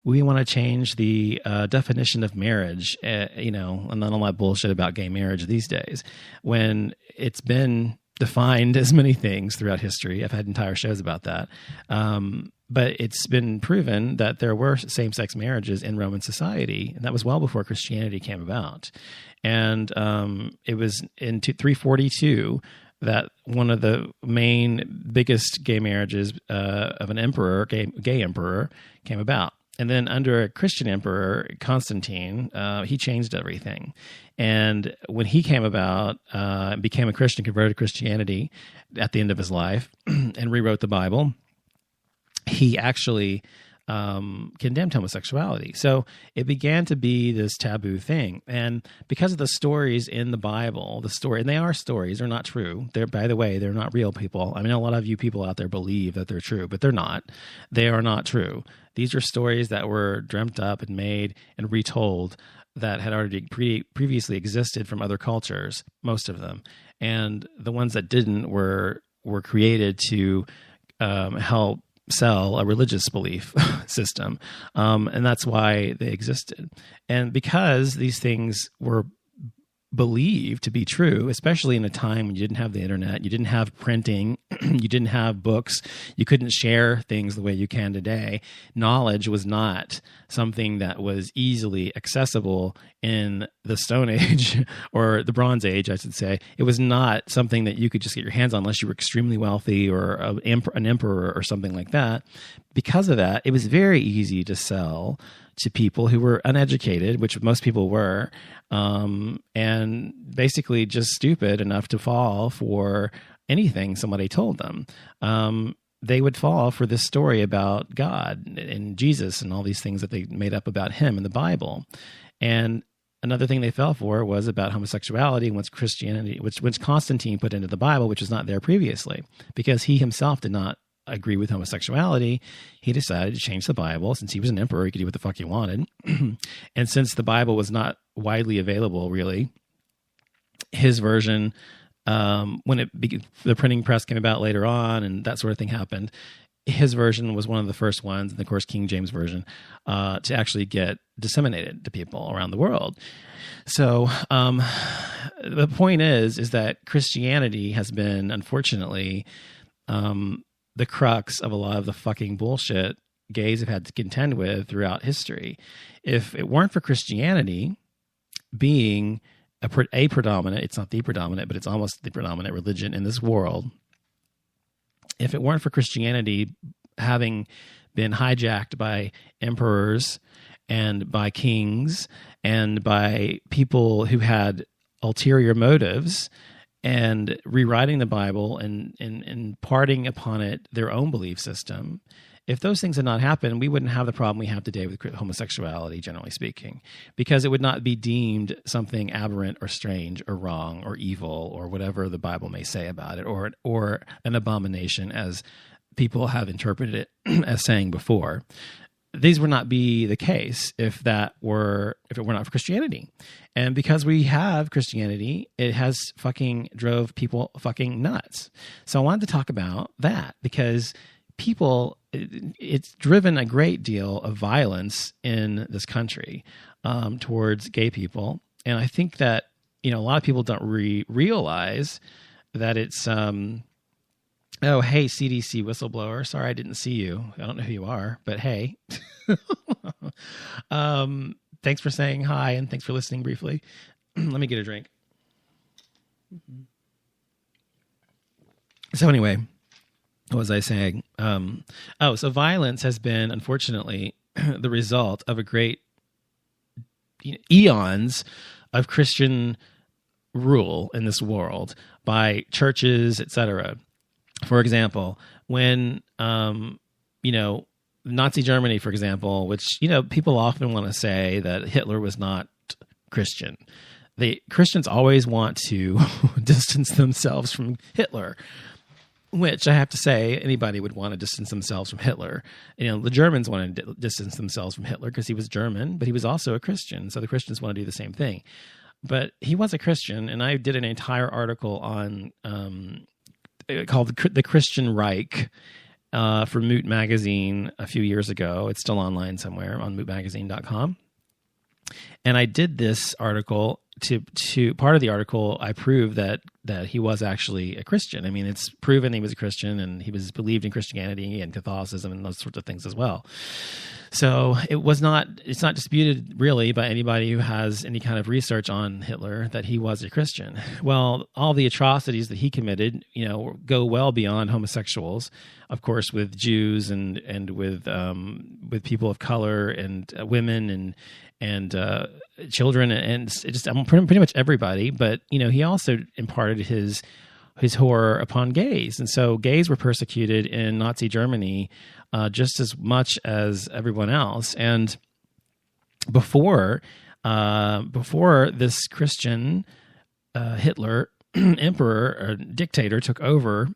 we want to change the definition of marriage, and not all that bullshit about gay marriage these days, when it's been defined as many things throughout history. I've had entire shows about that. But it's been proven that there were same-sex marriages in Roman society, and that was well before Christianity came about. And it was in 342 that one of the biggest gay marriages of an emperor, gay emperor, came about. And then under a Christian emperor, Constantine, he changed everything. And when he came about, became a Christian, converted to Christianity at the end of his life, and rewrote the Bible, he actually condemned homosexuality. So it began to be this taboo thing. And because of the stories in the Bible, and they are stories, they're not true. By the way, they're not real people. I mean, a lot of you people out there believe that they're true, but they're not. They are not true. These are stories that were dreamt up and made and retold that had already previously existed from other cultures, most of them. And the ones that didn't were created to help sell a religious belief system. And that's why they existed. And because these things were believed to be true, especially in a time when you didn't have the internet, you didn't have printing, you didn't have books, you couldn't share things the way you can today. Knowledge was not something that was easily accessible in the Stone Age or the Bronze Age, I should say. It was not something that you could just get your hands on unless you were extremely wealthy or an emperor or something like that. Because of that, it was very easy to sell to people who were uneducated, which most people were, and basically just stupid enough to fall for anything somebody told them. They would fall for this story about God and Jesus and all these things that they made up about him in the Bible. And another thing they fell for was about homosexuality, which Christianity, which Constantine put into the Bible, which was not there previously, because he himself did not agree with homosexuality. He decided to change the Bible. Since he was an emperor, he could do what the fuck he wanted. And since the Bible was not widely available, really, his version, when the printing press came about later on and that sort of thing happened, his version was one of the first ones, and of course King James Version, to actually get disseminated to people around the world. So the point is that Christianity has been, unfortunately, the crux of a lot of the fucking bullshit gays have had to contend with throughout history. If it weren't for Christianity being a predominant, it's not the predominant, but it's almost the predominant religion in this world. If it weren't for Christianity having been hijacked by emperors and by kings and by people who had ulterior motives and rewriting the Bible and imparting upon it their own belief system, if those things had not happened, we wouldn't have the problem we have today with homosexuality, generally speaking, because it would not be deemed something aberrant or strange or wrong or evil or whatever the Bible may say about it, or an abomination as people have interpreted it as saying before. These would not be the case if it were not for Christianity. And because we have Christianity, it has fucking drove people fucking nuts. So I wanted to talk about that because it's driven a great deal of violence in this country towards gay people. And I think that, a lot of people don't realize that it's, oh, hey, CDC whistleblower. Sorry, I didn't see you. I don't know who you are, but hey. Thanks for saying hi, and thanks for listening briefly. Let me get a drink. So anyway, what was I saying? So violence has been, unfortunately, the result of a great eons of Christian rule in this world by churches, etc. For example, when, Nazi Germany, for example, which, people often want to say that Hitler was not Christian. Christians always want to distance themselves from Hitler, which I have to say anybody would want to distance themselves from Hitler. The Germans wanted to distance themselves from Hitler because he was German, but he was also a Christian. So the Christians want to do the same thing. But he was a Christian, and I did an entire article on called The Christian Reich. for Moot Magazine a few years ago. It's still online somewhere on mootmagazine.com. And I did this article to part of the article. I proved that he was actually a Christian. I mean, it's proven he was a Christian, and he was believed in Christianity and Catholicism and those sorts of things as well. So it's not disputed really by anybody who has any kind of research on Hitler that he was a Christian. Well, all the atrocities that he committed, go well beyond homosexuals, of course, with Jews and with people of color and women and children and just pretty much everybody. But he also imparted his horror upon gays, and so gays were persecuted in Nazi Germany just as much as everyone else. And before this Christian Hitler emperor or dictator took over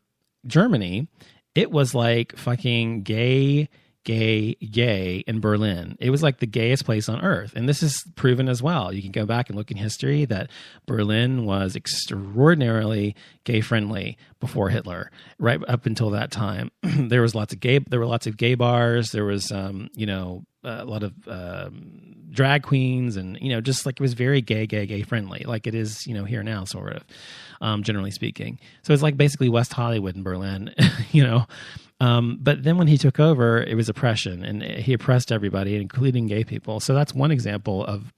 Germany, it was like fucking gay in Berlin. It was like the gayest place on earth. And this is proven as well. You can go back and look in history that Berlin was extraordinarily gay friendly before Hitler, right up until that time. There were lots of gay bars. There was, a lot of drag queens and, just like it was very gay friendly, like it is, here now, sort of, generally speaking. So it's like basically West Hollywood in Berlin, but then when he took over, it was oppression, and he oppressed everybody, including gay people. So that's one example of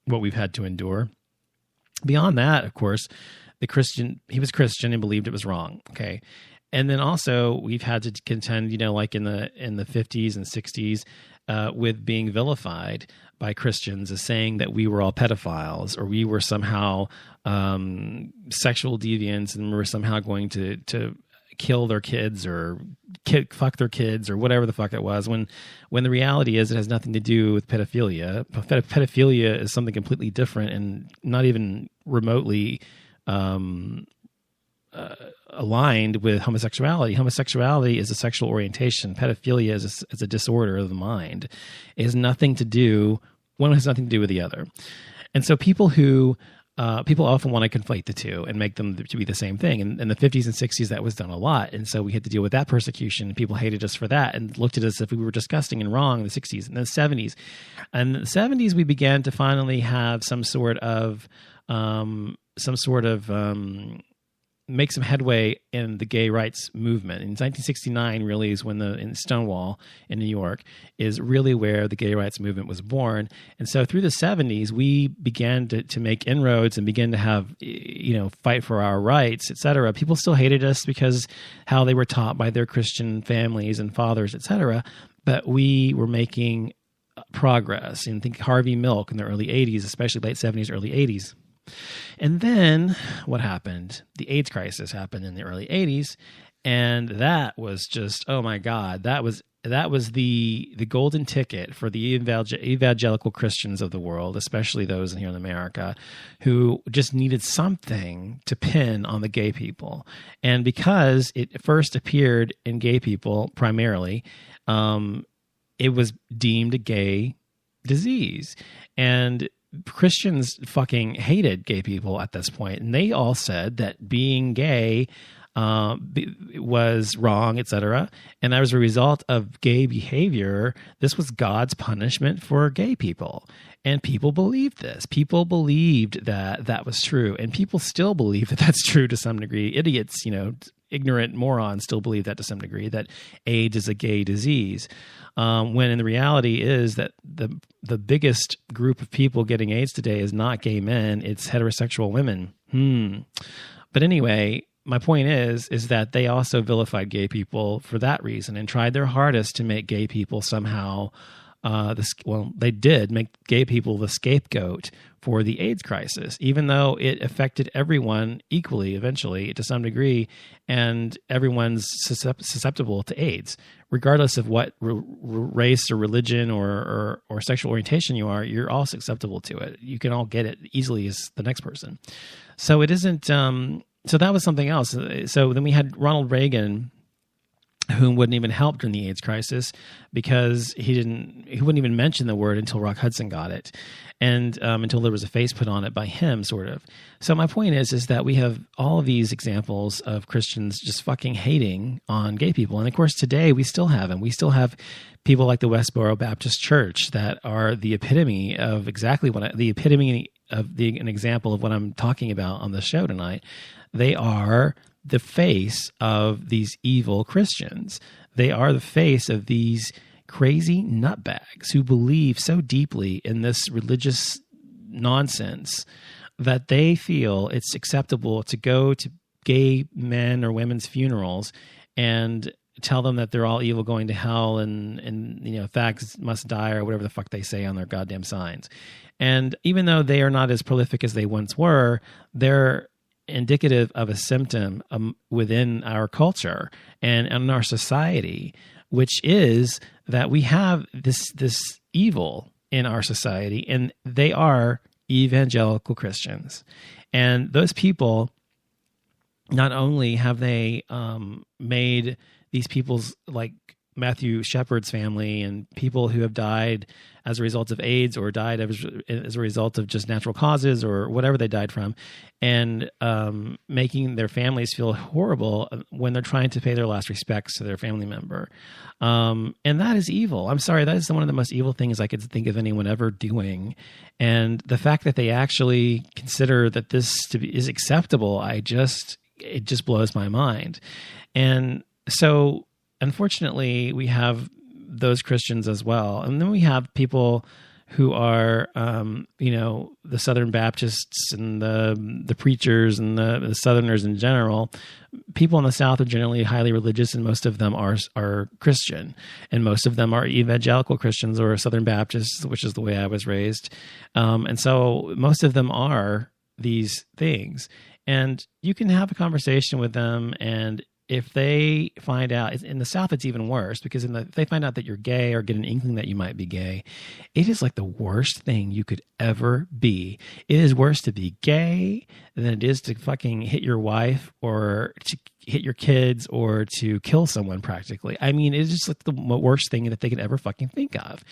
what we've had to endure. Beyond that, of course, he was Christian and believed it was wrong. Okay. And then also we've had to contend, like in the 50s and 60s, with being vilified by Christians as saying that we were all pedophiles, or we were somehow sexual deviants, and we were somehow going to kill their kids or fuck their kids or whatever the fuck it was, when the reality is it has nothing to do with pedophilia. Pedophilia is something completely different and not even remotely aligned with homosexuality. Homosexuality is a sexual orientation. Pedophilia is a disorder of the mind. It has nothing to do, one has nothing to do with the other. And so people often want to conflate the two and make them to be the same thing. And in the 50s and 60s, that was done a lot. And so we had to deal with that persecution. People hated us for that and looked at us as if we were disgusting and wrong in the 60s and the 70s. And in the 70s, we began to finally have some sort of make some headway in the gay rights movement. In 1969 really is when in Stonewall in New York is really where the gay rights movement was born. And so through the 70s, we began to make inroads and begin to have, fight for our rights, et cetera. People still hated us because how they were taught by their Christian families and fathers, et cetera. But we were making progress. And think Harvey Milk in the early 80s, especially late 70s, early 80s. And then what happened? The AIDS crisis happened in the early 80s, and that was just, oh my God, that was the golden ticket for the evangelical Christians of the world, especially those here in America, who just needed something to pin on the gay people. And because it first appeared in gay people primarily, it was deemed a gay disease. And Christians fucking hated gay people at this point, and they all said that being gay was wrong, etc. And as a result of gay behavior, this was God's punishment for gay people. And people believed this. People believed that was true, and people still believe that that's true to some degree. Idiots, ignorant morons still believe that to some degree, that AIDS is a gay disease. When in the reality is that the biggest group of people getting AIDS today is not gay men, it's heterosexual women. But anyway, my point is that they also vilified gay people for that reason and tried their hardest to make gay people somehow they did make gay people the scapegoat for the AIDS crisis, even though it affected everyone equally eventually to some degree, and everyone's susceptible to AIDS, regardless of what race or religion or sexual orientation you are. You're all susceptible to it. You can all get it easily as the next person. So it isn't. So that was something else. So then we had Ronald Reagan who wouldn't even help during the AIDS crisis because he wouldn't even mention the word until Rock Hudson got it, and until there was a face put on it by him, sort of. So my point is that we have all of these examples of Christians just fucking hating on gay people, and of course today we still have them. We still have people like the Westboro Baptist Church that are the epitome of exactly what an example of what I'm talking about on the show tonight. They are the face of these evil Christians. They are the face of these crazy nutbags who believe so deeply in this religious nonsense that they feel it's acceptable to go to gay men or women's funerals and tell them that they're all evil, going to hell, and fags must die, or whatever the fuck they say on their goddamn signs. And even though they are not as prolific as they once were, they're indicative of a symptom within our culture and in our society, which is that we have this evil in our society, and they are evangelical Christians. And those people, not only have they made these people's, like Matthew Shepard's family and people who have died as a result of AIDS or died as a result of just natural causes or whatever they died from, and making their families feel horrible when they're trying to pay their last respects to their family member. And that is evil. I'm sorry, that is one of the most evil things I could think of anyone ever doing. And the fact that they actually consider that this is acceptable, it just blows my mind. And so, unfortunately, we have those Christians as well. And then we have people who are, the Southern Baptists and the preachers and the Southerners in general. People in the South are generally highly religious, and most of them are Christian. And most of them are evangelical Christians or Southern Baptists, which is the way I was raised. And so most of them are these things. And you can have a conversation with them, and if they find out, in the South, it's even worse, because if they find out that you're gay or get an inkling that you might be gay, it is like the worst thing you could ever be. It is worse to be gay than it is to fucking hit your wife or to hit your kids or to kill someone, practically. I mean, it's just like the worst thing that they could ever fucking think of.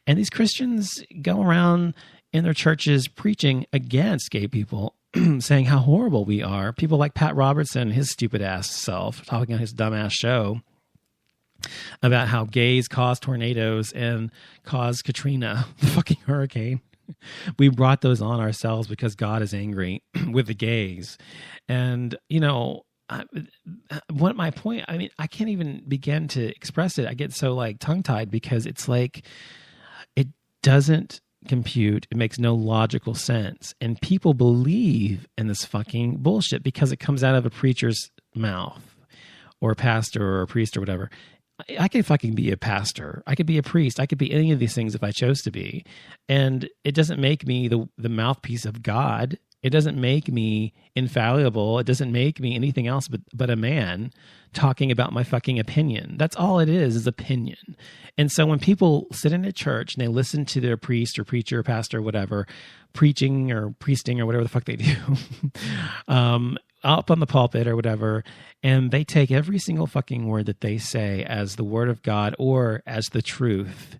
And these Christians go around in their churches preaching against gay people, saying how horrible we are. People like Pat Robertson, his stupid ass self, talking on his dumb ass show about how gays cause tornadoes and cause Katrina, the fucking hurricane. We brought those on ourselves because God is angry with the gays. And, what my point, I mean, I can't even begin to express it. I get so like tongue-tied because it's like, it doesn't compute. It makes no logical sense. And people believe in this fucking bullshit because it comes out of a preacher's mouth or a pastor or a priest or whatever. I could fucking be a pastor. I could be a priest. I could be any of these things if I chose to be. And it doesn't make me the mouthpiece of God. It doesn't make me infallible. It doesn't make me anything else but a man talking about my fucking opinion. That's all it is opinion. And so when people sit in a church and they listen to their priest or preacher or pastor or whatever, preaching or priesting or whatever the fuck they do, up on the pulpit or whatever, and they take every single fucking word that they say as the word of God or as the truth,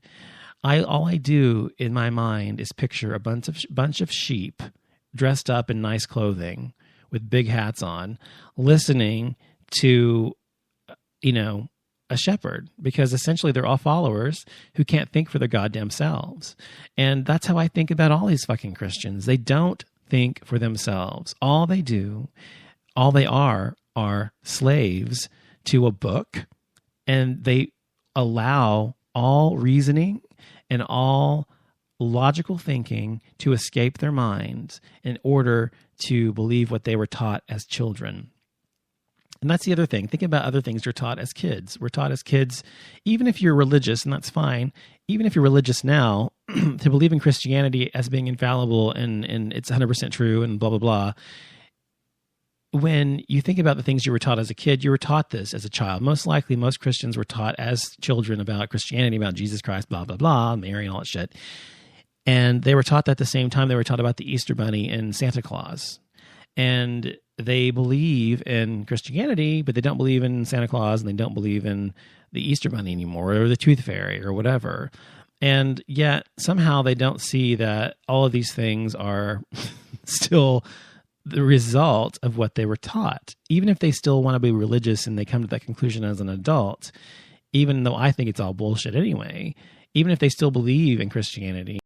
all I do in my mind is picture a bunch of sheep dressed up in nice clothing with big hats on, listening to, a shepherd, because essentially they're all followers who can't think for their goddamn selves. And that's how I think about all these fucking Christians. They don't think for themselves. All they are slaves to a book, and they allow all reasoning and all logical thinking to escape their minds in order to believe what they were taught as children. And that's the other thing. Think about other things you're taught as kids. We're taught as kids, even if you're religious, and that's fine, even if you're religious now, to believe in Christianity as being infallible and it's 100% true and blah, blah, blah. When you think about the things you were taught as a kid, you were taught this as a child. Most likely, most Christians were taught as children about Christianity, about Jesus Christ, blah, blah, blah, Mary and all that shit. And they were taught that at the same time they were taught about the Easter Bunny and Santa Claus. And they believe in Christianity, but they don't believe in Santa Claus, and they don't believe in the Easter Bunny anymore, or the Tooth Fairy, or whatever. And yet somehow they don't see that all of these things are still the result of what they were taught. Even if they still want to be religious and they come to that conclusion as an adult, even though I think it's all bullshit anyway, even if they still believe in Christianity,